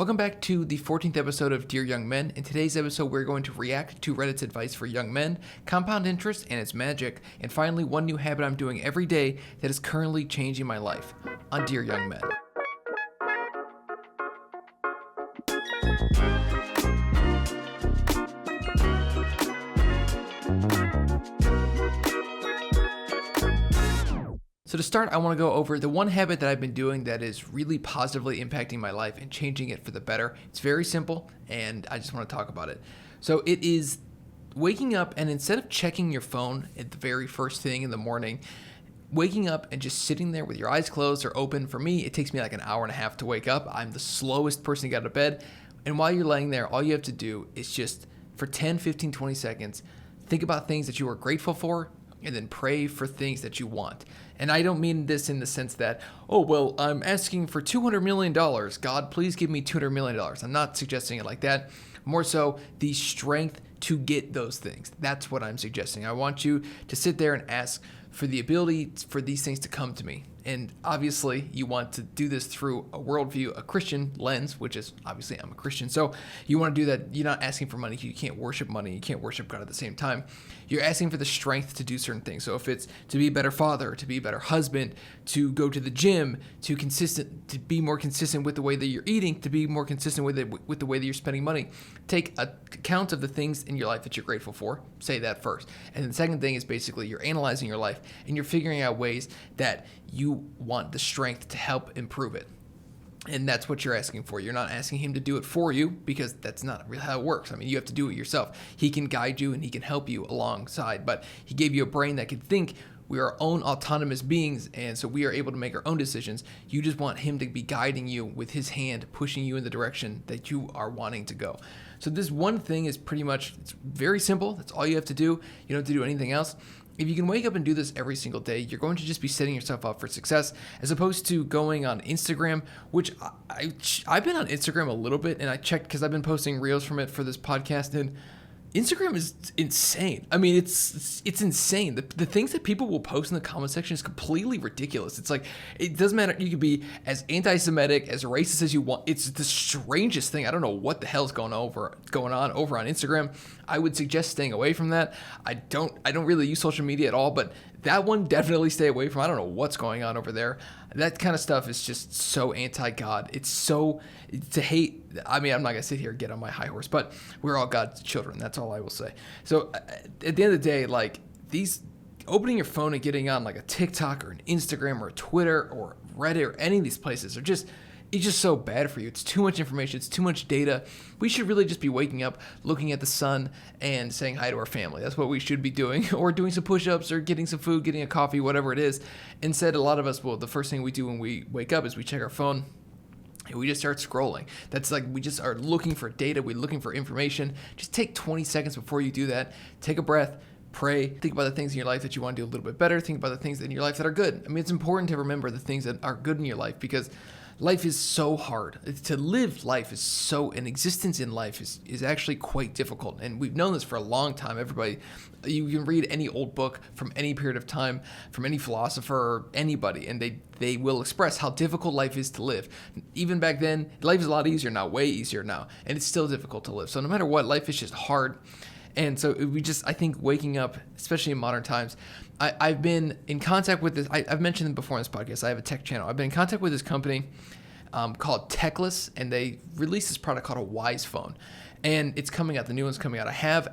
Welcome back to the 14th episode of Dear Young Men. In today's episode, we're going to react to Reddit's advice for young men, compound interest and its magic, and finally, one new habit I'm doing every day that is currently changing my life on Dear Young Men. So to start, I want to go over the one habit that I've been doing that is really positively impacting my life and changing it for the better. It's very simple, and I just want to talk about it. So it is waking up, and instead of checking your phone at the very first thing in the morning, waking up and just sitting there with your eyes closed or open. For me, it takes me like an hour and a half to wake up. I'm the slowest person to get out of bed. And while you're laying there, all you have to do is just for 10, 15, 20 seconds, think about things that you are grateful for, and then pray for things that you want. And I don't mean this in the sense that, oh, well, I'm asking for $200 million. God, please give me $200 million. I'm not suggesting it like that. More so, the strength to get those things. That's what I'm suggesting. I want you to sit there and ask for the ability for these things to come to me. And obviously, you want to do this through a worldview, a Christian lens, which is obviously I'm a Christian. So you want to do that. You're not asking for money. You can't worship money. You can't worship God at the same time. You're asking for the strength to do certain things. So if it's to be a better father, to be a better husband, to go to the gym, to be more consistent with the way that you're eating, to be more consistent with the way that you're spending money, take account of the things in your life that you're grateful for. Say that first. And the second thing is basically you're analyzing your life and you're figuring out ways that you want the strength to help improve it. And that's what you're asking for. You're not asking him to do it for you, because that's not really how it works. I mean, you have to do it yourself. He can guide you and he can help you alongside, but he gave you a brain that can think. We are our own autonomous beings, and so we are able to make our own decisions. You just want him to be guiding you with his hand, pushing you in the direction that you are wanting to go. So this one thing is pretty much, it's very simple. That's all you have to do. You don't have to do anything else. If you can wake up and do this every single day, you're going to just be setting yourself up for success, as opposed to going on Instagram, which I've been on Instagram a little bit, and I checked because I've been posting reels from it for this podcast, and Instagram is insane. I mean, it's insane. The things that people will post in the comment section is completely ridiculous. It's like, it doesn't matter. You could be as anti-Semitic, as racist as you want. It's the strangest thing. I don't know what the hell's going on over on Instagram. I would suggest staying away from that. I don't really use social media at all, but that one definitely stay away from. I don't know what's going on over there. That kind of stuff is just so anti-God. It's so to hate. I mean, I'm not gonna sit here and get on my high horse, but we're all God's children. That's all I will say. So at the end of the day, like, these opening your phone and getting on like a TikTok or an Instagram or a Twitter or Reddit or any of these places are just, it's just so bad for you. It's too much information. It's too much data. We should really just be waking up, looking at the sun, and saying hi to our family. That's what we should be doing, or doing some push-ups, or getting some food, getting a coffee, whatever it is. Instead, a lot of us, well, the first thing we do when we wake up is we check our phone, and we just start scrolling. That's like, we just are looking for data. We're looking for information. Just take 20 seconds before you do that. Take a breath. Pray. Think about the things in your life that you want to do a little bit better. Think about the things in your life that are good. I mean, it's important to remember the things that are good in your life, because life is so hard. To live life is so, an existence in life is actually quite difficult. And we've known this for a long time. Everybody, you can read any old book from any period of time, from any philosopher or anybody, and they will express how difficult life is to live. Even back then, life is a lot easier now, way easier now, and it's still difficult to live. So no matter what, life is just hard. And so I think waking up, especially in modern times, I've been in contact with this. I've mentioned it before on this podcast. I have a tech channel. I've been in contact with this company called Techless, and they released this product called a Wise Phone. And it's coming out. The new one's coming out. I have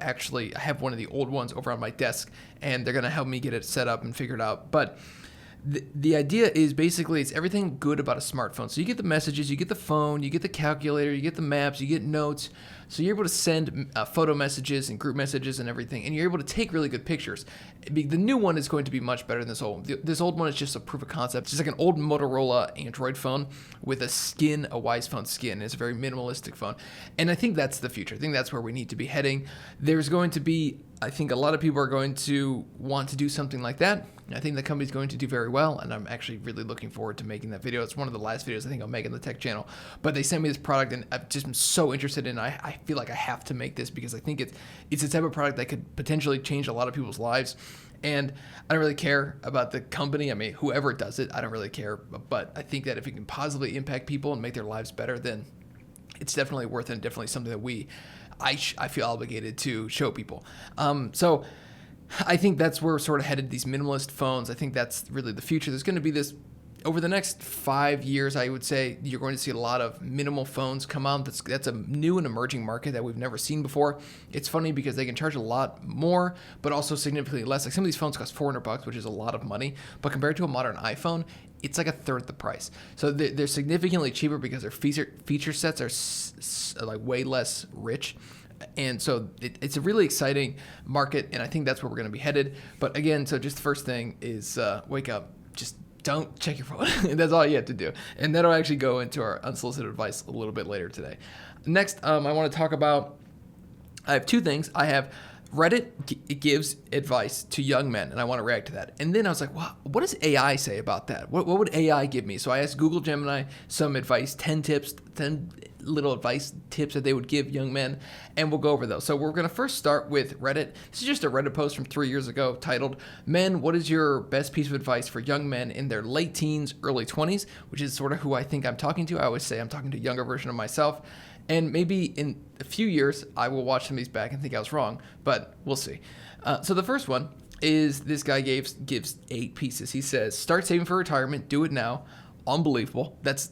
one of the old ones over on my desk, and they're going to help me get it set up and figured out. But the idea is basically it's everything good about a smartphone. So you get the messages, you get the phone, you get the calculator, you get the maps, you get notes. So you're able to send photo messages and group messages and everything, and you're able to take really good pictures. The new one is going to be much better than this old one. This old one is just a proof of concept. It's just like an old Motorola Android phone with a Wise Phone skin. It's a very minimalistic phone. And I think that's the future. I think that's where we need to be heading. There's going to be, I think a lot of people are going to want to do something like that. I think the company's going to do very well, and I'm actually really looking forward to making that video. It's one of the last videos I think I'll make on the tech channel. But they sent me this product, and I've just been so interested in it. I feel like I have to make this because I think it's a type of product that could potentially change a lot of people's lives. And I don't really care about the company. I mean, whoever does it, I don't really care. But I think that if it can positively impact people and make their lives better, then it's definitely worth it, and definitely something that I feel obligated to show people. So I think that's where we're sort of headed, these minimalist phones. I think that's really the future. There's going to be this, over the next 5 years, I would say you're going to see a lot of minimal phones come out. That's a new and emerging market that we've never seen before. It's funny because they can charge a lot more, but also significantly less. Like some of these phones cost $400, which is a lot of money, but compared to a modern iPhone, it's like a third the price. So they're significantly cheaper because their feature sets are like way less rich. And so it's a really exciting market, and I think that's where we're going to be headed. But again, so just the first thing is wake up. Just don't check your phone. That's all you have to do. And that'll actually go into our unsolicited advice a little bit later today. Next, I want to talk about, I have two things. I have Reddit gives advice to young men, and I want to react to that. And then I was like, wow, what does AI say about that? What would AI give me? So I asked Google Gemini some advice, 10 little advice tips that they would give young men, and we'll go over those. So we're going to first start with Reddit. This is just a Reddit post from 3 years ago titled, "Men, what is your best piece of advice for young men in their late teens, early 20s?" Which is sort of who I think I'm talking to. I always say I'm talking to a younger version of myself. And maybe in a few years, I will watch some of these back and think I was wrong, but we'll see. So the first one is this guy gives 8 pieces. He says, start saving for retirement. Do it now. Unbelievable. That's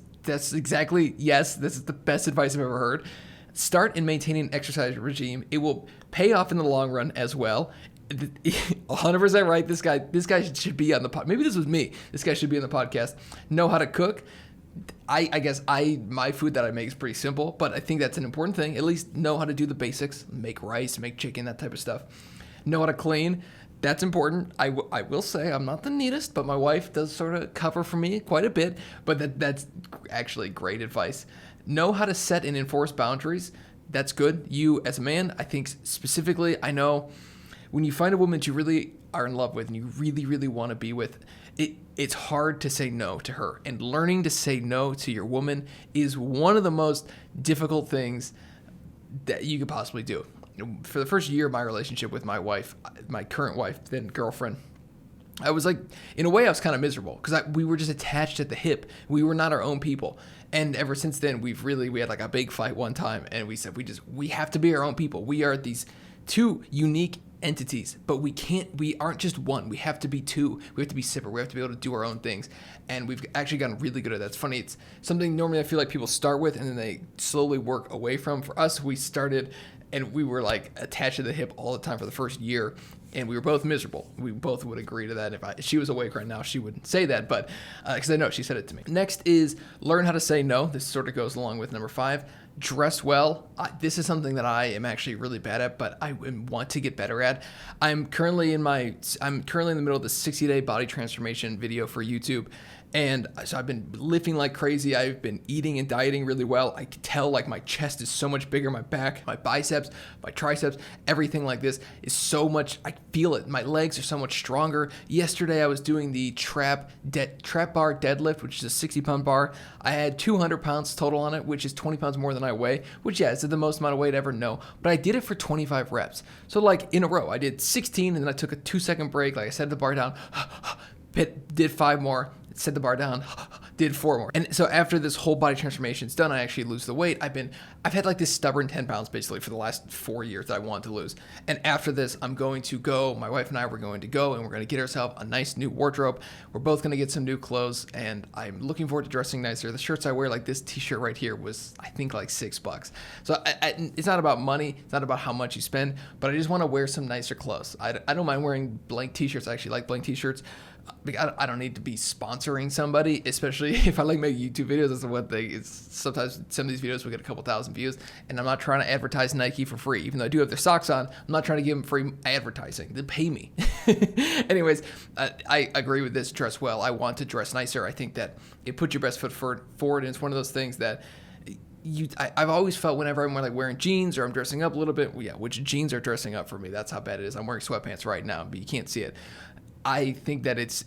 exactly, yes, this is the best advice I've ever heard. Start in maintaining an exercise regime. It will pay off in the long run as well. 100% right. This guy should be on the pod. Maybe this was me. This guy should be on the podcast. Know how to cook. I guess my food that I make is pretty simple, but I think that's an important thing. At least know how to do the basics, make rice, make chicken, that type of stuff. Know how to clean. That's important. I will say I'm not the neatest, but my wife does sort of cover for me quite a bit, but that's actually great advice. Know how to set and enforce boundaries. That's good. You as a man, I think specifically, I know when you find a woman that you really are in love with and you really, really want to be with, it's hard to say no to her. And learning to say no to your woman is one of the most difficult things that you could possibly do. For the first year of my relationship with my wife, my current wife, then girlfriend, I was like, in a way, I was kind of miserable because we were just attached at the hip. We were not our own people. And ever since then, we had like a big fight one time, and we said, we have to be our own people. We are these two unique entities, but we aren't just one. We have to be two. We have to be separate. We have to be able to do our own things. And we've actually gotten really good at that. It's funny. It's something normally I feel like people start with and then they slowly work away from. For us, we started and we were like attached to the hip all the time for the first year. And we were both miserable. We both would agree to that. If she was awake right now, she wouldn't say that, but because I know she said it to me. Next is learn how to say no. This sort of goes along with number 5. Dress well. This is something that I am actually really bad at, but I want to get better at. I'm currently in the middle of the 60-day body transformation video for YouTube. And so I've been lifting like crazy. I've been eating and dieting really well. I can tell like my chest is so much bigger, my back, my biceps, my triceps, everything like this is so much, I feel it. My legs are so much stronger. Yesterday I was doing the trap bar deadlift, which is a 60-pound bar. I had 200 pounds total on it, which is 20 pounds more than I weigh, which is the most amount of weight ever, no. But I did it for 25 reps. So like in a row, I did 16 and then I took a 2-second break. Like I set the bar down, did 5 more. Set the bar down, did 4 more. And so after this whole body transformation is done, I actually lose the weight. I've had like this stubborn 10 pounds basically for the last 4 years that I want to lose. And after this, I'm going to go, my wife and I were going to go and we're going to get ourselves a nice new wardrobe. We're both going to get some new clothes and I'm looking forward to dressing nicer. The shirts I wear, like this t-shirt right here was, I think like $6. So it's not about money. It's not about how much you spend, but I just want to wear some nicer clothes. I don't mind wearing blank t-shirts. I actually like blank t-shirts. I don't need to be sponsoring somebody, especially if I like make YouTube videos. That's the one thing. It's sometimes some of these videos will get a couple thousand views, and I'm not trying to advertise Nike for free. Even though I do have their socks on, I'm not trying to give them free advertising. They pay me. Anyways, I agree with this. Dress well. I want to dress nicer. I think that it puts your best foot forward, and it's one of those things that I've always felt whenever I'm like wearing jeans or I'm dressing up a little bit. Well, yeah, which jeans are dressing up for me. That's how bad it is. I'm wearing sweatpants right now, but you can't see it. I think that it's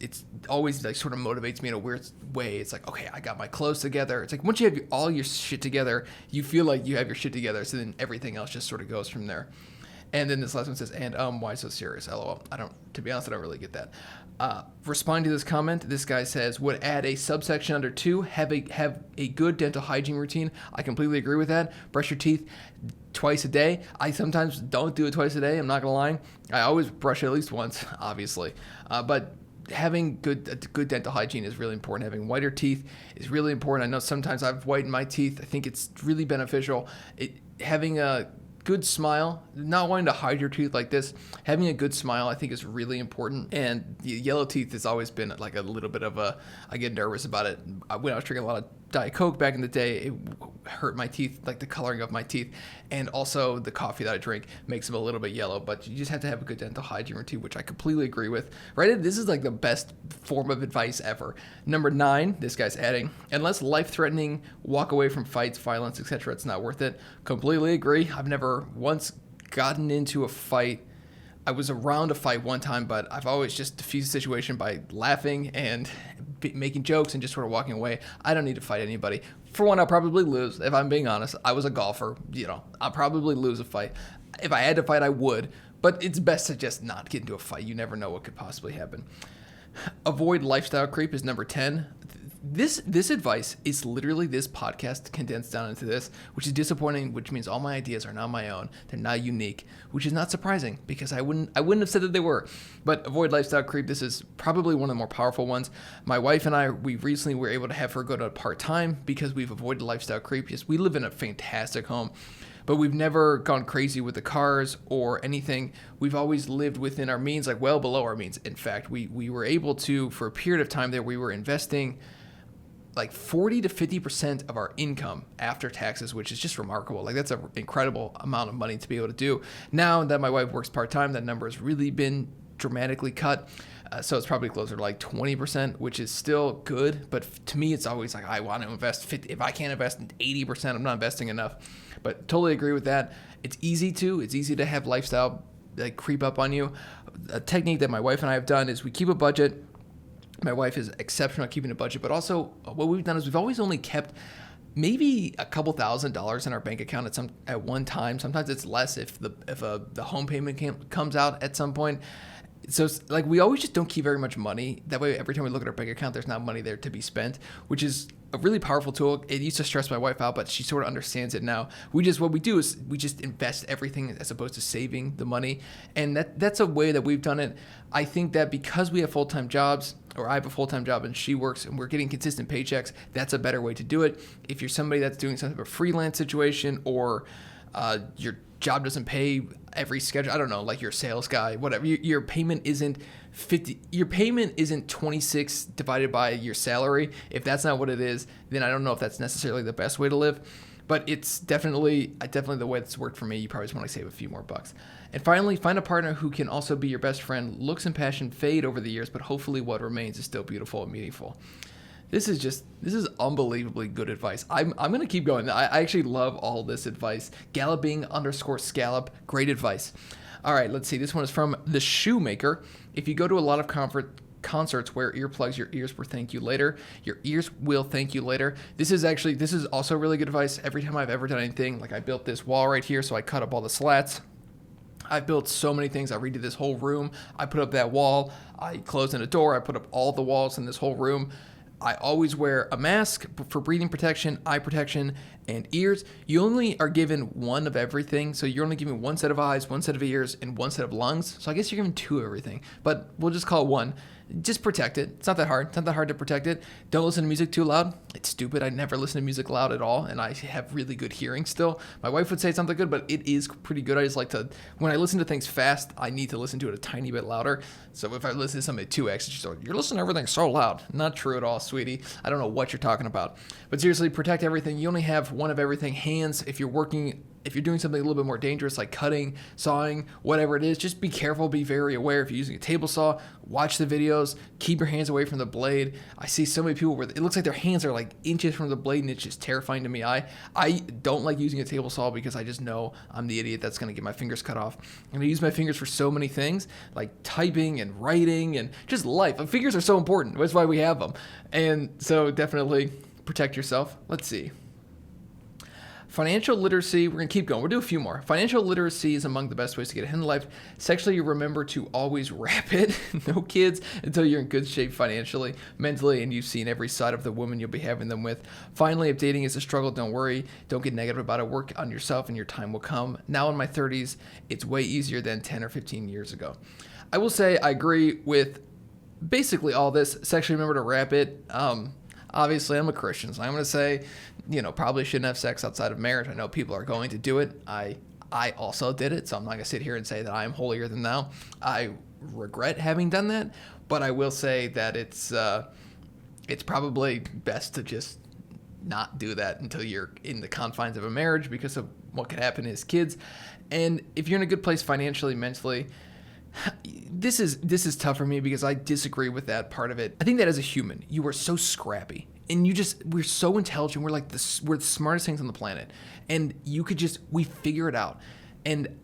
always like sort of motivates me in a weird way. It's like, okay, I got my clothes together. It's like once you have all your shit together, you feel like you have your shit together. So then everything else just sort of goes from there. And then this last one says, and why so serious? LOL. To be honest, I don't really get that. Responding to this comment, this guy says, would add a subsection under 2, have a good dental hygiene routine. I completely agree with that. Brush your teeth twice a day. I sometimes don't do it twice a day. I'm not gonna lie. I always brush it at least once, obviously. But having good dental hygiene is really important. Having whiter teeth is really important. I know sometimes I've whitened my teeth. I think it's really beneficial. Having a good smile, not wanting to hide your teeth like this, having a good smile I think is really important. And yellow teeth has always been like a little bit of I get nervous about it. When I was drinking a lot of Diet Coke back in the day, it hurt my teeth, like the coloring of my teeth, and also the coffee that I drink makes them a little bit yellow. But you just have to have a good dental hygiene routine, which I completely agree with. Right? This is like the best form of advice ever. Number 9, this guy's adding, unless life-threatening, walk away from fights, violence, etc. It's not worth it. Completely agree. I've never once gotten into a fight. I was around a fight one time, but I've always just diffused the situation by laughing and making jokes and just sort of walking away. I don't need to fight anybody. For one, I'll probably lose. If I'm being honest, I was a golfer. I'll probably lose a fight. If I had to fight, I would. But it's best to just not get into a fight. You never know what could possibly happen. Avoid lifestyle creep is number 10. This advice is literally this podcast condensed down into this, which is disappointing, which means all my ideas are not my own. They're not unique, which is not surprising because I wouldn't have said that they were. But avoid lifestyle creep. This is probably one of the more powerful ones. My wife and I, we recently were able to have her go to part-time because we've avoided lifestyle creep. Yes, we live in a fantastic home, but we've never gone crazy with the cars or anything. We've always lived within our means, like well below our means. In fact, we were able to, for a period of time there, we were investing like 40 to 50% of our income after taxes, which is just remarkable. Like that's an incredible amount of money to be able to do. Now that my wife works part-time, that number has really been dramatically cut. So it's probably closer to like 20%, which is still good. But to me, it's always like, I want to invest 50. If I can't invest 80%, I'm not investing enough. But totally agree with that. It's easy to have lifestyle like creep up on you. A technique that my wife and I have done is we keep a budget. My wife is exceptional at keeping a budget, but also what we've done is we've always only kept maybe a couple $1,000s in our bank account at one time. Sometimes it's less if the home payment comes out at some point. So it's like we always just don't keep very much money. That way, every time we look at our bank account, there's not money there to be spent, which is a really powerful tool. It used to stress my wife out, but she sort of understands it now. What we do is we just invest everything as opposed to saving the money, and that's a way that we've done it. I think that because we have full-time jobs, or I have a full-time job and she works, and we're getting consistent paychecks, that's a better way to do it. If you're somebody that's doing some type of freelance situation, or your job doesn't pay every schedule, I don't know, like you're a sales guy, whatever, your payment isn't 50, your payment isn't 26 divided by your salary. If that's not what it is, then I don't know if that's necessarily the best way to live. But it's definitely the way that's worked for me. You probably just want to save a few more bucks. And finally, find a partner who can also be your best friend. Looks and passion fade over the years, but hopefully what remains is still beautiful and meaningful. This is unbelievably good advice. I'm going to keep going. I actually love all this advice. Galloping_scallop. Great advice. All right, let's see. This one is from The Shoemaker. If you go to a lot of concerts, wear earplugs. Your ears will thank you later. Your ears will thank you later. This is also really good advice. Every time I've ever done anything, like I built this wall right here, so I cut up all the slats. I've built so many things. I redid this whole room. I put up that wall. I closed in a door. I put up all the walls in this whole room. I always wear a mask for breathing protection, eye protection, and ears. You only are given one of everything. So you're only given one set of eyes, one set of ears, and one set of lungs. So I guess you're given two of everything, but we'll just call it one. Just protect it. It's not that hard. It's not that hard to protect it. Don't listen to music too loud. It's stupid. I never listen to music loud at all, and I have really good hearing still. My wife would say it's not that good, but it is pretty good. I just like to, when I listen to things fast, I need to listen to it a tiny bit louder. So if I listen to something at 2x, it's just like, you're listening to everything so loud. Not true at all, sweetie. I don't know what you're talking about. But seriously, protect everything. You only have one of everything. Hands, if you're doing something a little bit more dangerous, like cutting, sawing, whatever it is, just be careful, be very aware. If you're using a table saw, watch the videos, keep your hands away from the blade. I see so many people where it looks like their hands are like inches from the blade, and it's just terrifying to me. I don't like using a table saw because I just know I'm the idiot that's going to get my fingers cut off. I'm going to use my fingers for so many things, like typing and writing and just life. Fingers are so important. That's why we have them. And so definitely protect yourself. Let's see. Financial literacy, we're going to keep going. We'll do a few more. Financial literacy is among the best ways to get ahead in life. Sexually, remember to always wrap it. No kids until you're in good shape financially, mentally, and you've seen every side of the woman you'll be having them with. Finally, if dating is a struggle, don't worry. Don't get negative about it. Work on yourself and your time will come. Now in my 30s, it's way easier than 10 or 15 years ago. I will say I agree with basically all this. Sexually, remember to wrap it. Obviously, I'm a Christian, so I'm going to say, probably shouldn't have sex outside of marriage. I know people are going to do it. I also did it, so I'm not going to sit here and say that I am holier than thou. I regret having done that, but I will say that it's probably best to just not do that until you're in the confines of a marriage, because of what could happen is kids. And if you're in a good place financially, mentally, this is tough for me because I disagree with that part of it. I think that as a human, you are so scrappy and we're so intelligent. We're we're the smartest things on the planet, and we figure it out. And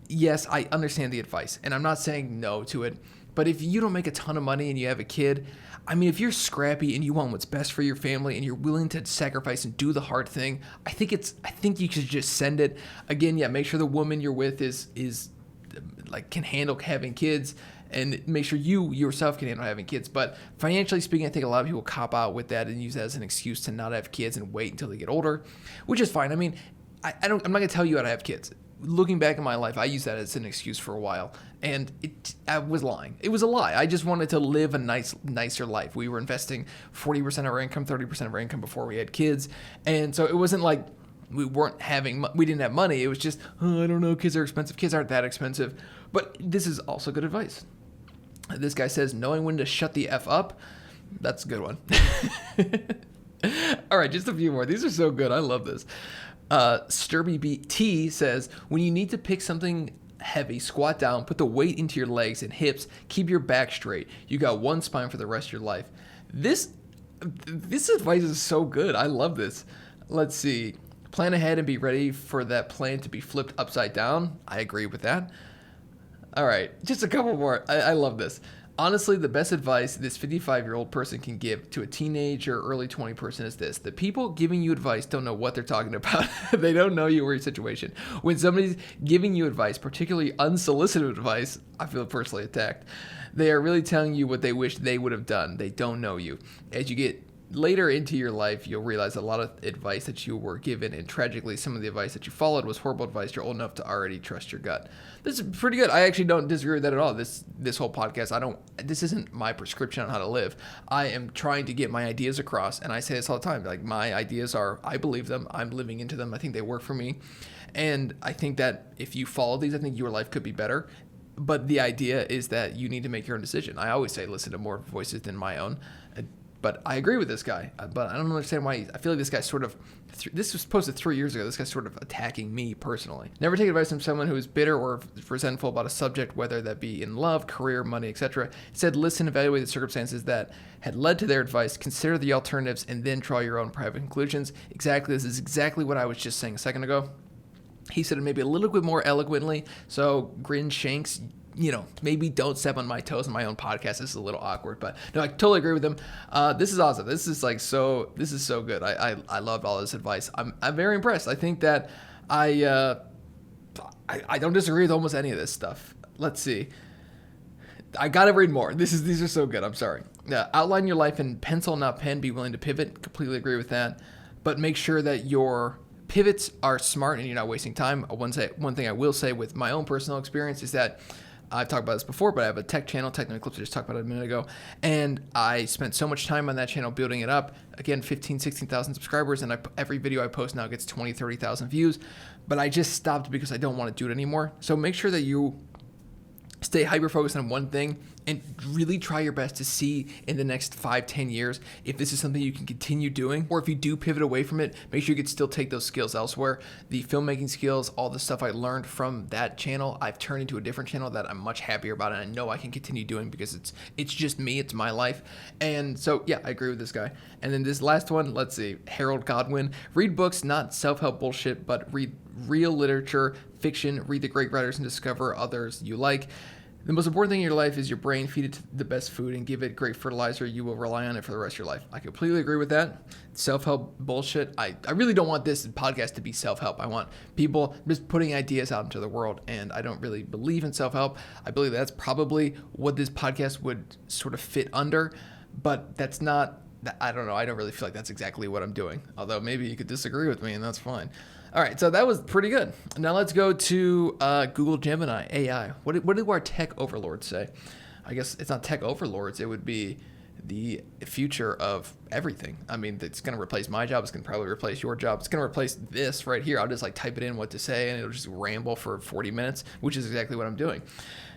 yes, I understand the advice and I'm not saying no to it, but if you don't make a ton of money and you have a kid, I mean, if you're scrappy and you want what's best for your family and you're willing to sacrifice and do the hard thing, I think you should just send it. Again, yeah, make sure the woman you're with is can handle having kids, and make sure you yourself can handle having kids. But financially speaking, I think a lot of people cop out with that and use that as an excuse to not have kids and wait until they get older, which is fine. I mean, I'm not going to tell you how to have kids. Looking back in my life, I used that as an excuse for a while, and I was lying. It was a lie. I just wanted to live a nicer life. We were investing 40% of our income, 30% of our income before we had kids, and so it wasn't like we didn't have money. It was just, I don't know, kids are expensive. Kids aren't that expensive. But this is also good advice. This guy says, knowing when to shut the F up. That's a good one. All right, just a few more. These are so good. I love this. Sturby BT says, when you need to pick something heavy, squat down, put the weight into your legs and hips, keep your back straight. You got one spine for the rest of your life. This advice is so good. I love this. Let's see. Plan ahead and be ready for that plan to be flipped upside down. I agree with that. All right, just a couple more. I love this. Honestly, the best advice this 55-year-old person can give to a teenage or early 20 person is this. The people giving you advice don't know what they're talking about. They don't know you or your situation. When somebody's giving you advice, particularly unsolicited advice, I feel personally attacked. They are really telling you what they wish they would have done. They don't know you. As you get later into your life, you'll realize a lot of advice that you were given, and tragically, some of the advice that you followed was horrible advice. You're old enough to already trust your gut. This is pretty good. I actually don't disagree with that at all. This whole podcast, this isn't my prescription on how to live. I am trying to get my ideas across, and I say this all the time. Like, my ideas I believe them. I'm living into them. I think they work for me, and I think that if you follow these, I think your life could be better. But the idea is that you need to make your own decision. I always say listen to more voices than my own. But I agree with this guy. But I don't understand why. I feel like this guy this was posted 3 years ago. This guy's sort of attacking me personally. Never take advice from someone who is bitter or resentful about a subject, whether that be in love, career, money, etc. Instead, listen, evaluate the circumstances that had led to their advice, consider the alternatives, and then draw your own private conclusions. This is exactly what I was just saying a second ago. He said it maybe a little bit more eloquently. So, Grin Shanks, maybe don't step on my toes on my own podcast. This is a little awkward, but no, I totally agree with him. This is awesome. This is so good. I loved all this advice. I'm very impressed. I think that I don't disagree with almost any of this stuff. Let's see. I gotta read more. These are so good. I'm sorry. Outline your life in pencil, not pen. Be willing to pivot. Completely agree with that. But make sure that your pivots are smart and you're not wasting time. One thing I will say with my own personal experience is that I've talked about this before, but I have a tech channel, Technical Clips, I just talked about it a minute ago, and I spent so much time on that channel building it up. Again, 16,000 subscribers, and every video I post now gets 20, 30,000 views, but I just stopped because I don't want to do it anymore. So make sure that you stay hyper-focused on one thing and really try your best to see in the next 5-10 years if this is something you can continue doing, or if you do pivot away from it, make sure you can still take those skills elsewhere. The filmmaking skills, all the stuff I learned from that channel, I've turned into a different channel that I'm much happier about, and I know I can continue doing because it's just me, it's my life. And so, yeah, I agree with this guy. And then this last one, let's see, Harold Godwin. Read books, not self-help bullshit, but read real literature, fiction, read the great writers and discover others you like. The most important thing in your life is your brain. Feed it the best food and give it great fertilizer. You will rely on it for the rest of your life. I completely agree with that. Self-help bullshit. I really don't want this podcast to be self-help. I want people just putting ideas out into the world, and I don't really believe in self-help. I believe that's probably what this podcast would sort of fit under, but that's not, I don't know. I don't really feel like that's exactly what I'm doing, although maybe you could disagree with me, and that's fine. All right, so that was pretty good. Now let's go to Google Gemini, AI. What do our tech overlords say? I guess it's not tech overlords. It would be the future of everything. I mean, it's going to replace my job. It's going to probably replace your job. It's going to replace this right here. I'll just like type it in what to say, and it'll just ramble for 40 minutes, which is exactly what I'm doing.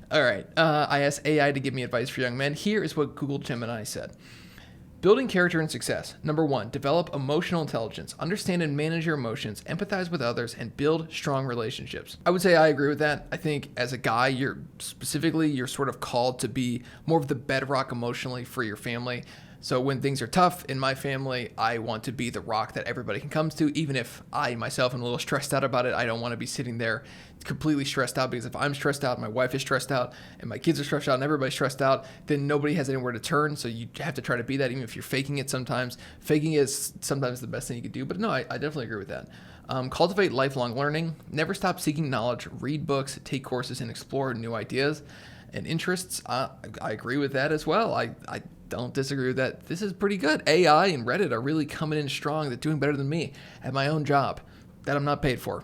All right, I asked AI to give me advice for young men. Here is what Google Gemini said. Building character and success. Number 1, develop emotional intelligence. Understand and manage your emotions, empathize with others, and build strong relationships. I would say I agree with that. I think as a guy, you're sort of called to be more of the bedrock emotionally for your family. So when things are tough in my family, I want to be the rock that everybody can come to. Even if I myself am a little stressed out about it, I don't want to be sitting there completely stressed out, because if I'm stressed out, my wife is stressed out, and my kids are stressed out, and everybody's stressed out, then nobody has anywhere to turn. So you have to try to be that, even if you're faking it sometimes. Faking is sometimes the best thing you could do. But no, I definitely agree with that. Cultivate lifelong learning. Never stop seeking knowledge. Read books, take courses, and explore new ideas and interests. I agree with that as well. I don't disagree with that. This is pretty good. AI and Reddit are really coming in strong. They're doing better than me at my own job that I'm not paid for.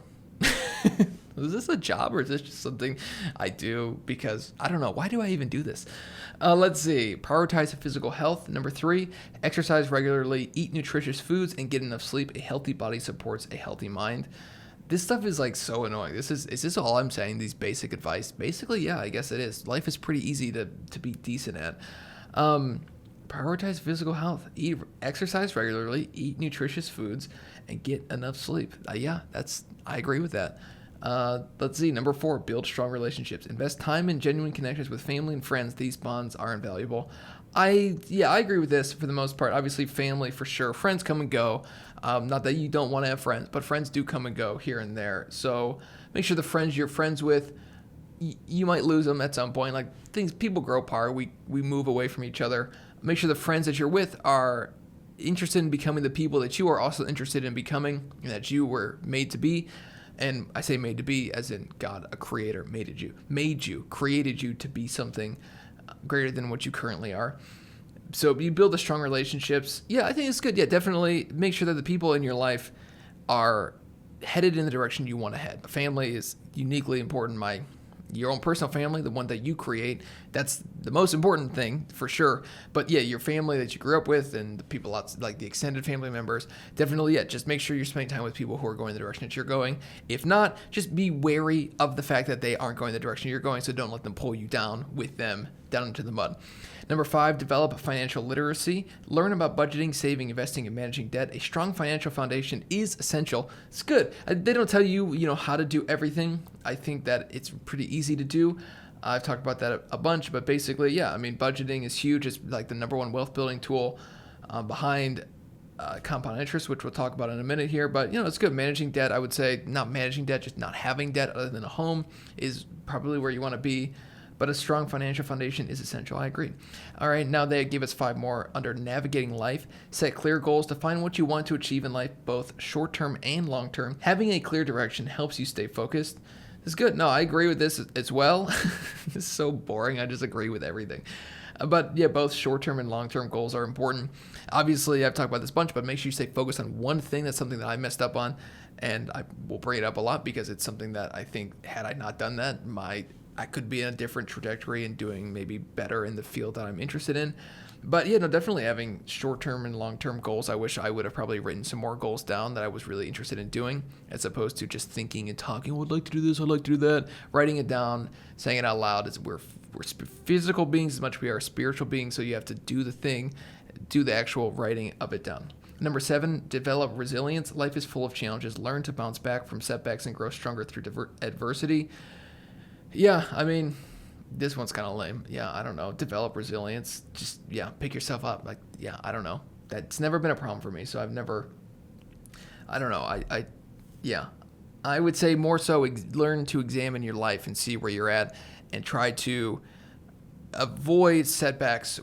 Is this a job, or is this just something I do because, I don't know, why do I even do this? Let's see. Prioritize physical health. Number 3, exercise regularly, eat nutritious foods, and get enough sleep. A healthy body supports a healthy mind. This stuff is like so annoying. Is this all I'm saying? These basic advice? Basically, yeah, I guess it is. Life is pretty easy to be decent at. Prioritize physical health. Exercise regularly, eat nutritious foods, and get enough sleep. I agree with that. Let's see. Number 4, build strong relationships. Invest time in genuine connections with family and friends. These bonds are invaluable. I agree with this for the most part. Obviously, family for sure. Friends come and go. Not that you don't want to have friends, but friends do come and go here and there. So make sure the friends you're friends with, you might lose them at some point. Like people grow apart. We move away from each other. Make sure the friends that you're with are interested in becoming the people that you are also interested in becoming, and that you were made to be. And I say made to be as in God, a creator, created you to be something greater than what you currently are. So you build the strong relationships. Yeah, I think it's good. Yeah, definitely make sure that the people in your life are headed in the direction you want to head. Family is uniquely important. Your own personal family, the one that you create, that's the most important thing for sure. But yeah, your family that you grew up with and the people like the extended family members, definitely, yeah, just make sure you're spending time with people who are going the direction that you're going. If not, just be wary of the fact that they aren't going the direction you're going, so don't let them pull you down with them down into the mud. Number 5, develop financial literacy. Learn about budgeting, saving, investing, and managing debt. A strong financial foundation is essential. It's good. They don't tell you, how to do everything. I think that it's pretty easy to do. I've talked about that a bunch, but basically, yeah, I mean, budgeting is huge. It's like the number 1 wealth building tool behind compound interest, which we'll talk about in a minute here. But, it's good. Managing debt, I would say not managing debt, just not having debt other than a home is probably where you want to be. But a strong financial foundation is essential. I agree. All right, now they give us 5 more under navigating life. Set clear goals. Define what you want to achieve in life, both short-term and long-term. Having a clear direction helps you stay focused. This is good. No, I agree with this as well. This is so boring. I just agree with everything. But yeah, both short-term and long-term goals are important. Obviously, I've talked about this a bunch, but make sure you stay focused on one thing. That's something that I messed up on, and I will bring it up a lot because it's something that I think had I not done that, I could be in a different trajectory and doing maybe better in the field that I'm interested in. But yeah, no, definitely having short-term and long-term goals. I wish I would have probably written some more goals down that I was really interested in doing, as opposed to just thinking and talking. I'd like to do this, I'd like to do that. Writing it down, saying it out loud. We're physical beings as much as we are spiritual beings, so you have to do the thing, do the actual writing of it down. Number 7, develop resilience. Life is full of challenges. Learn to bounce back from setbacks and grow stronger through adversity. Yeah, I mean, this one's kind of lame. Yeah, I don't know. Develop resilience. Just, pick yourself up. Like, yeah, I don't know. That's never been a problem for me. So I don't know. I would say more so learn to examine your life and see where you're at and try to avoid setbacks,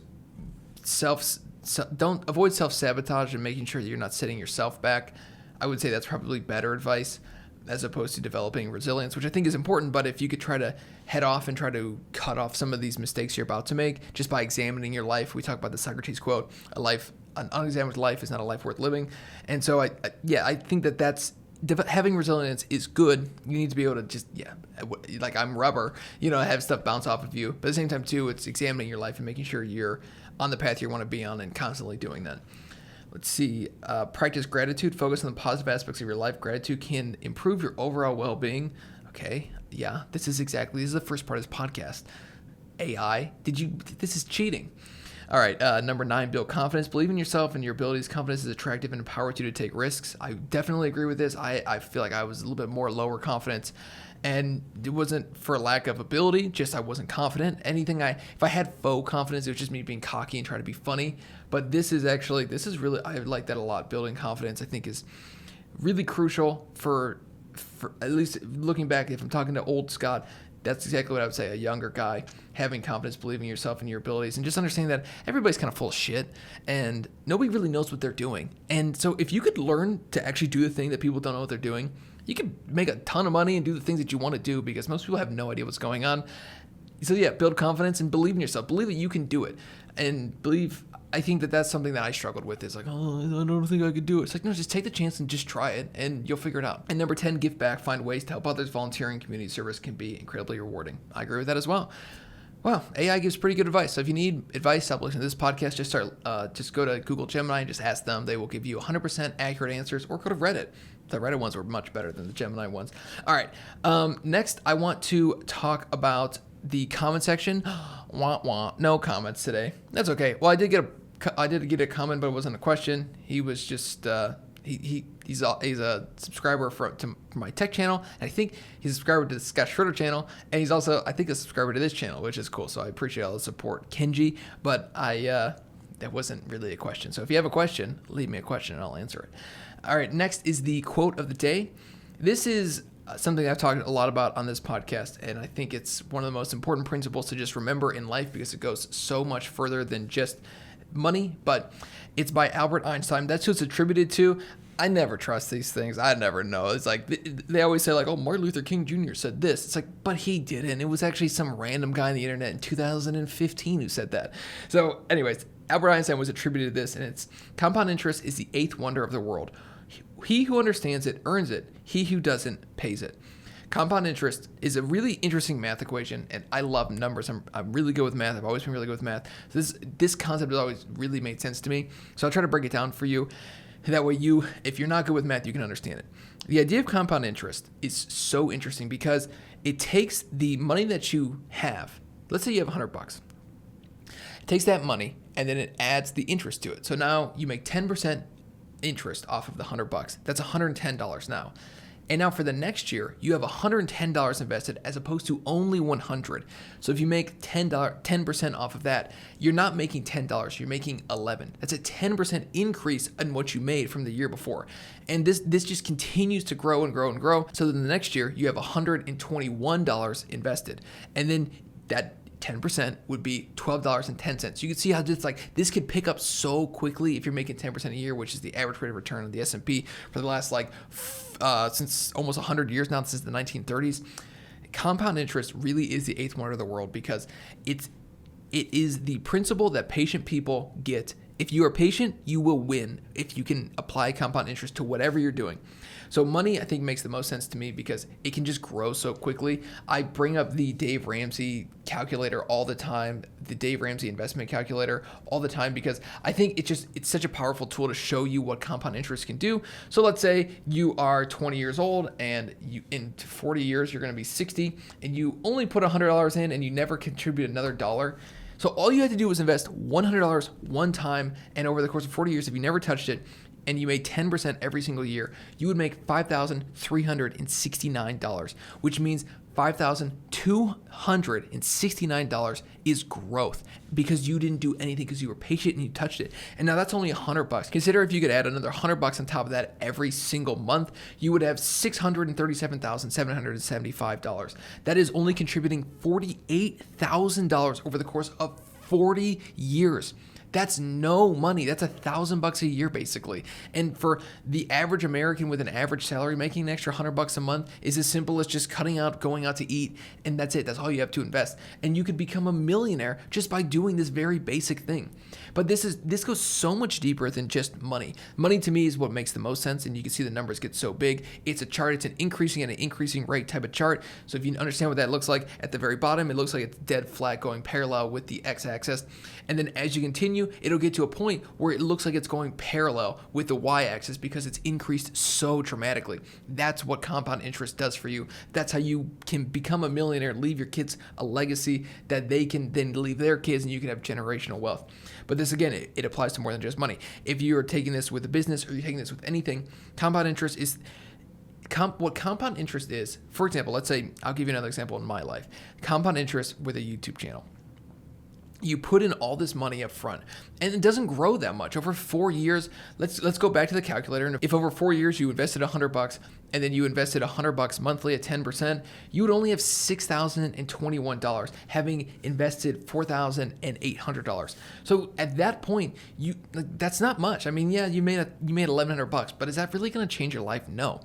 don't avoid self-sabotage and making sure that you're not setting yourself back. I would say that's probably better advice as opposed to developing resilience, which I think is important. But if you could try to head off and try to cut off some of these mistakes you're about to make just by examining your life. We talk about the Socrates quote, an unexamined life is not a life worth living. And so I think that's having resilience is good. You need to be able to just, like I'm rubber, have stuff bounce off of you. But at the same time too, it's examining your life and making sure you're on the path you want to be on and constantly doing that. Let's see. Practice gratitude. Focus on the positive aspects of your life. Gratitude can improve your overall well-being. Okay. Yeah. This is the first part of this podcast. AI. This is cheating. All right. Number 9, build confidence. Believe in yourself and your abilities. Confidence is attractive and empowers you to take risks. I definitely agree with this. I feel like I was a little bit more lower confidence, and it wasn't for lack of ability, just I wasn't confident. If I had faux confidence, it was just me being cocky and trying to be funny. But this is really, I like that a lot. Building confidence, I think, is really crucial for at least looking back, if I'm talking to old Scott, that's exactly what I would say. A younger guy, having confidence, believing in yourself and your abilities, and just understanding that everybody's kind of full of shit and nobody really knows what they're doing. And so if you could learn to actually do the thing that people don't know what they're doing, you can make a ton of money and do the things that you want to do, because most people have no idea what's going on. So yeah, build confidence and believe in yourself. Believe that you can do it. And I think that that's something that I struggled with. Is like, oh, I don't think I could do it. It's like, no, just take the chance and just try it and you'll figure it out. And number 10, give back. Find ways to help others. Volunteering, community service can be incredibly rewarding. I agree with that as well. Wow, AI gives pretty good advice. So if you need advice, stop listening to this podcast. Just go to Google Gemini and just ask them. They will give you 100% accurate answers, or go to Reddit. The Reddit ones were much better than the Gemini ones. All right, next I want to talk about the comment section. Wah, wah. No comments today. That's okay. Well, I did get a comment, but it wasn't a question. He was just he's a subscriber to my tech channel, and I think he's a subscriber to the Scott Schroeder channel, and he's also, I think, a subscriber to this channel, which is cool. So I appreciate all the support, Kenji. But that wasn't really a question. So if you have a question, leave me a question and I'll answer it. All right, next is the quote of the day. This is something I've talked a lot about on this podcast, and I think it's one of the most important principles to just remember in life, because it goes so much further than just money. But it's by Albert Einstein. That's who it's attributed to. I never trust these things. I never know. It's like they always say, like, oh, Martin Luther King Jr. said this. It's like, but he didn't. It was actually some random guy on the internet in 2015 who said that. So anyways, Albert Einstein was attributed to this, and it's compound interest is the 8th wonder of the world. He who understands it earns it. He who doesn't pays it. Compound interest is a really interesting math equation, and I love numbers. I'm really good with math. I've always been really good with math. So this concept has always really made sense to me. So I'll try to break it down for you. That way if you're not good with math, you can understand it. The idea of compound interest is so interesting because it takes the money that you have. Let's say you have $100. It takes that money and then it adds the interest to it. So now you make 10% interest off of the $100. That's $110 now. And now for the next year, you have $110 invested as opposed to only $100. So if you make 10% off of that, you're not making $10, you're making $11. That's a 10% increase in what you made from the year before. And this just continues to grow and grow and grow. So then the next year, you have $121 invested. And then that 10% would be $12.10. You can see how this could pick up so quickly if you're making 10% a year, which is the average rate of return on the S&P for the last since almost 100 years now, since the 1930s. Compound interest really is the 8th wonder of the world, because it is the principle that patient people get. If you are patient, you will win if you can apply compound interest to whatever you're doing. So money, I think, makes the most sense to me because it can just grow so quickly. I bring up the Dave Ramsey calculator all the time, the Dave Ramsey investment calculator all the time, because I think it's such a powerful tool to show you what compound interest can do. So let's say you are 20 years old and in 40 years, you're going to be 60 and you only put $100 in and you never contribute another dollar. So all you had to do was invest $100 one time, and over the course of 40 years, if you never touched it, and you made 10% every single year, you would make $5,369, which means $5,269 is growth because you didn't do anything, because you were patient and you touched it. And now that's only $100. Consider if you could add another $100 on top of that every single month, you would have $637,775. That is only contributing $48,000 over the course of 40 years. That's no money. That's $1,000 a year, basically. And for the average American with an average salary, making an extra $100 a month is as simple as just cutting out, going out to eat, and that's it. That's all you have to invest. And you could become a millionaire just by doing this very basic thing. But this goes so much deeper than just money. Money to me is what makes the most sense, and you can see the numbers get so big. It's a chart. It's an increasing at an increasing rate type of chart. So if you understand what that looks like, at the very bottom, it looks like it's dead flat going parallel with the x-axis. And then as you continue, it'll get to a point where it looks like it's going parallel with the y-axis because it's increased so dramatically. That's what compound interest does for you. That's how you can become a millionaire, leave your kids a legacy that they can then leave their kids, and you can have generational wealth. But this, again, it applies to more than just money. If you're taking this with a business or you're taking this with anything, compound interest is... what compound interest is, for example, let's say, I'll give you another example in my life. Compound interest with a YouTube channel. You put in all this money up front, and it doesn't grow that much. Over 4 years, let's go back to the calculator, and if over 4 years you invested $100, and then you invested $100 monthly at 10%, you would only have $6,021, having invested $4,800. So at that point, that's not much. I mean, yeah, you made $1,100, but is that really going to change your life? No.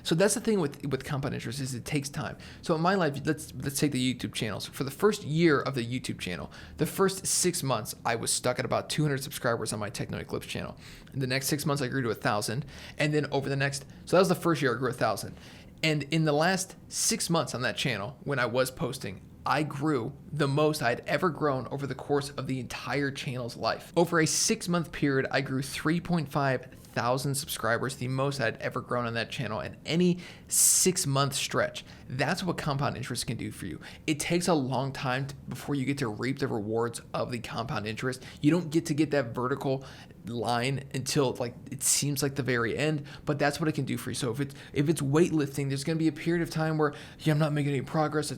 So that's the thing with compound interest, is it takes time. So in my life, let's take the YouTube channels. For the first year of the YouTube channel, the first 6 months, I was stuck at about 200 subscribers on my Techno Eclipse channel. In the next 6 months, I grew to 1,000. And then over the next, so that was the first year I grew 1,000. And in the last 6 months on that channel, when I was posting, I grew the most I'd ever grown over the course of the entire channel's life. Over a 6-month period, I grew 3.5 thousand subscribers, the most I'd ever grown on that channel in any 6-month stretch. That's what compound interest can do for you. It takes a long time before you get to reap the rewards of the compound interest. You don't get to get that vertical line until it seems like the very end, but that's what it can do for you. So if it's weightlifting, there's going to be a period of time where I'm not making any progress.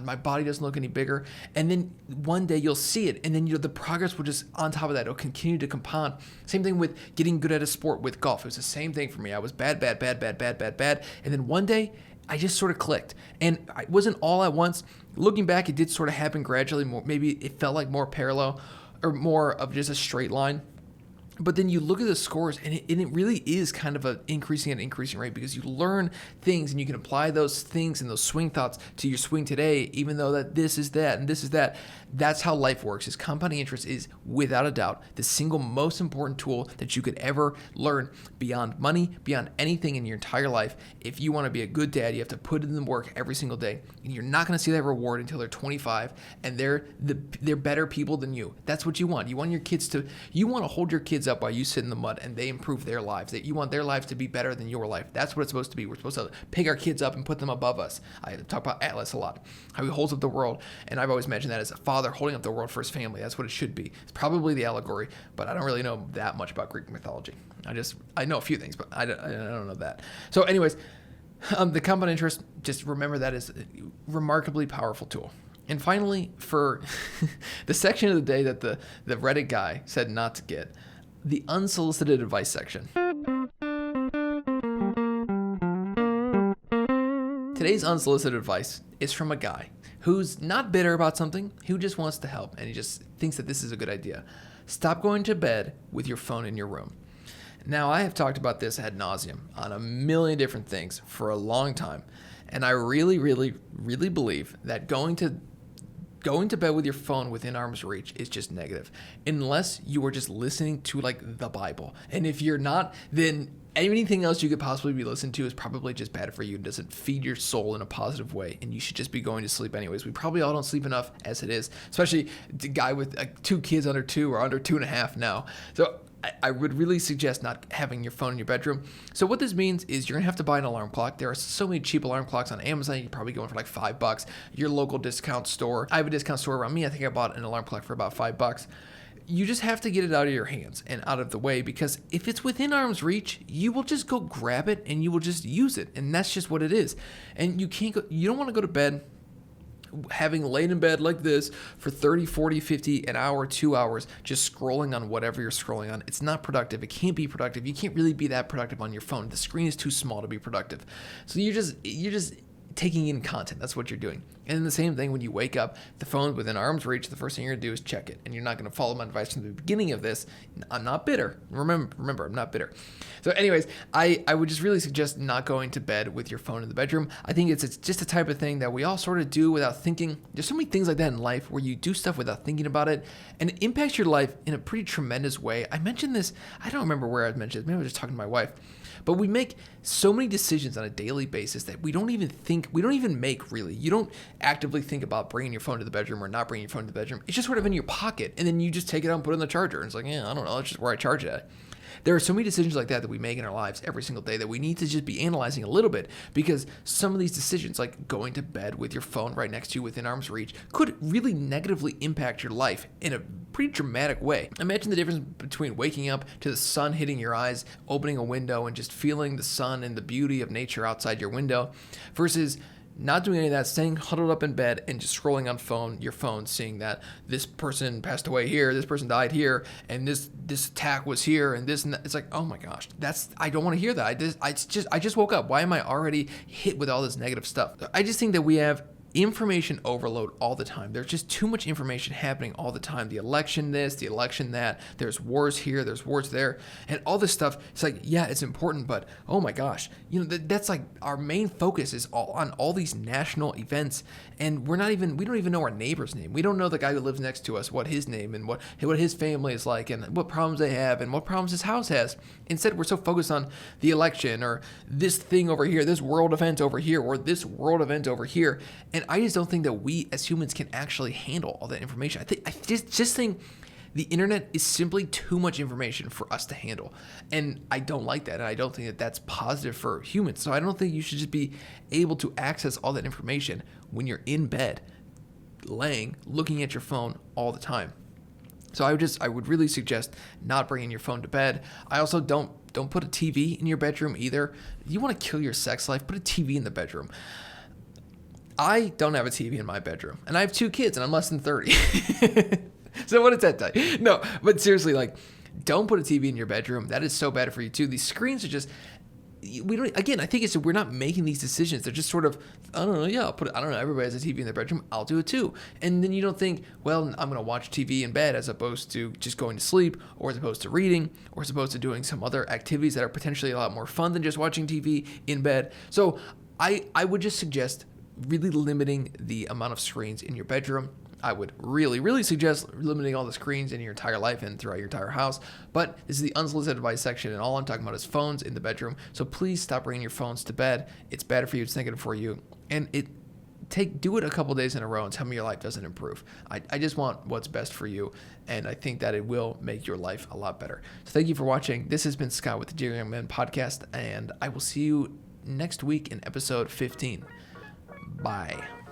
My body doesn't look any bigger, and then one day you'll see it, and then the progress will just, on top of that, it'll continue to compound. Same thing with getting good at a sport with golf. It was the same thing for me. I was bad, and then one day I just sort of clicked, and it wasn't all at once. Looking back, it did sort of happen gradually. Maybe it felt like more parallel or more of just a straight line. But then you look at the scores, and it really is kind of an increasing rate, because you learn things and you can apply those things and those swing thoughts to your swing today, even though that this is that and this is that. That's how life works. Is compounding interest is, without a doubt, the single most important tool that you could ever learn beyond money, beyond anything in your entire life. If you want to be a good dad, you have to put in the work every single day, and you're not going to see that reward until they're 25, and they're better people than you. That's what you want. You want your kids to. You want to hold your kids up while you sit in the mud and they improve their lives. That you want their lives to be better than your life. That's what it's supposed to be. We're supposed to pick our kids up and put them above us. I talk about Atlas a lot, how he holds up the world, and I've always imagined that as a father holding up the world for his family. That's what it should be. It's probably the allegory, but I don't really know that much about Greek mythology. I know a few things, but I don't know that. So anyways, the compound interest, just remember that is a remarkably powerful tool. And finally, for the section of the day that the Reddit guy said not to get, the unsolicited advice section. Today's unsolicited advice is from a guy who's not bitter about something, who just wants to help, and he just thinks that this is a good idea. Stop going to bed with your phone in your room. Now, I have talked about this ad nauseum on a million different things for a long time, and I really, really, really believe that going to bed with your phone within arm's reach is just negative, unless you are just listening to the Bible. And if you're not, then anything else you could possibly be listening to is probably just bad for you and doesn't feed your soul in a positive way, and you should just be going to sleep anyways. We probably all don't sleep enough as it is, especially the guy with 2 kids under 2 or under 2.5 now. So I would really suggest not having your phone in your bedroom. So what this means is you're going to have to buy an alarm clock. There are so many cheap alarm clocks on Amazon. You can probably go in for $5. Your local discount store. I have a discount store around me. I think I bought an alarm clock for about $5. You just have to get it out of your hands and out of the way, because if it's within arm's reach, you will just go grab it and you will just use it. And that's just what it is. And you don't want to go to bed having laid in bed like this for 30, 40, 50, an hour, 2 hours, just scrolling on whatever you're scrolling on. It's not productive. It can't be productive. You can't really be that productive on your phone. The screen is too small to be productive. So you're just taking in content. That's what you're doing. And then the same thing when you wake up, the phone's within arm's reach, the first thing you're going to do is check it. And you're not going to follow my advice from the beginning of this. I'm not bitter. Remember, I'm not bitter. So anyways, I would just really suggest not going to bed with your phone in the bedroom. I think it's just a type of thing that we all sort of do without thinking. There's so many things like that in life where you do stuff without thinking about it, and it impacts your life in a pretty tremendous way. I mentioned this, I don't remember where I mentioned it. Maybe I was just talking to my wife. But we make so many decisions on a daily basis that we don't even make really. You don't actively think about bringing your phone to the bedroom or not bringing your phone to the bedroom. It's just sort of in your pocket, and then you just take it out and put it in the charger. And it's like, yeah, I don't know, that's just where I charge it at. There are so many decisions like that we make in our lives every single day that we need to just be analyzing a little bit, because some of these decisions, like going to bed with your phone right next to you within arm's reach, could really negatively impact your life in a pretty dramatic way. Imagine the difference between waking up to the sun hitting your eyes, opening a window, and just feeling the sun and the beauty of nature outside your window, versus not doing any of that, staying huddled up in bed and just scrolling on your phone, seeing that this person passed away here, this person died here, and this attack was here, and this and that. It's like, oh my gosh, I don't want to hear that. I just woke up. Why am I already hit with all this negative stuff? I just think that we have information overload all the time. There's just too much information happening all the time. The election this, the election that, there's wars here, there's wars there, and all this stuff. It's like, yeah, it's important, but oh my gosh, that's like our main focus is all on all these national events, and we don't even know our neighbor's name. We don't know the guy who lives next to us, what his name and what his family is like, and what problems they have, and what problems his house has. Instead, we're so focused on the election or this thing over here, this world event over here, or this world event over here. And I just don't think that we as humans can actually handle all that information. I just think the internet is simply too much information for us to handle. And I don't like that. And I don't think that that's positive for humans. So I don't think you should just be able to access all that information when you're in bed, looking at your phone all the time. So I would really suggest not bringing your phone to bed. I also don't put a TV in your bedroom either. You want to kill your sex life, put a TV in the bedroom. I don't have a TV in my bedroom, and I have 2 kids, and I'm less than 30. So what does that tell you? No, but seriously, don't put a TV in your bedroom. That is so bad for you too. These screens are just, I think we're not making these decisions. They're just sort of, I don't know, yeah, everybody has a TV in their bedroom, I'll do it too. And then you don't think, well, I'm going to watch TV in bed as opposed to just going to sleep, or as opposed to reading, or as opposed to doing some other activities that are potentially a lot more fun than just watching TV in bed. So I would just suggest really limiting the amount of screens in your bedroom. I would really, really suggest limiting all the screens in your entire life and throughout your entire house. But this is the unsolicited advice section, and all I'm talking about is phones in the bedroom. So please stop bringing your phones to bed. It's bad for you. It's negative for you. And do it a couple days in a row and tell me your life doesn't improve. I just want what's best for you, and I think that it will make your life a lot better. So thank you for watching. This has been Scott with the Dear Young Men podcast, and I will see you next week in episode 15. Bye.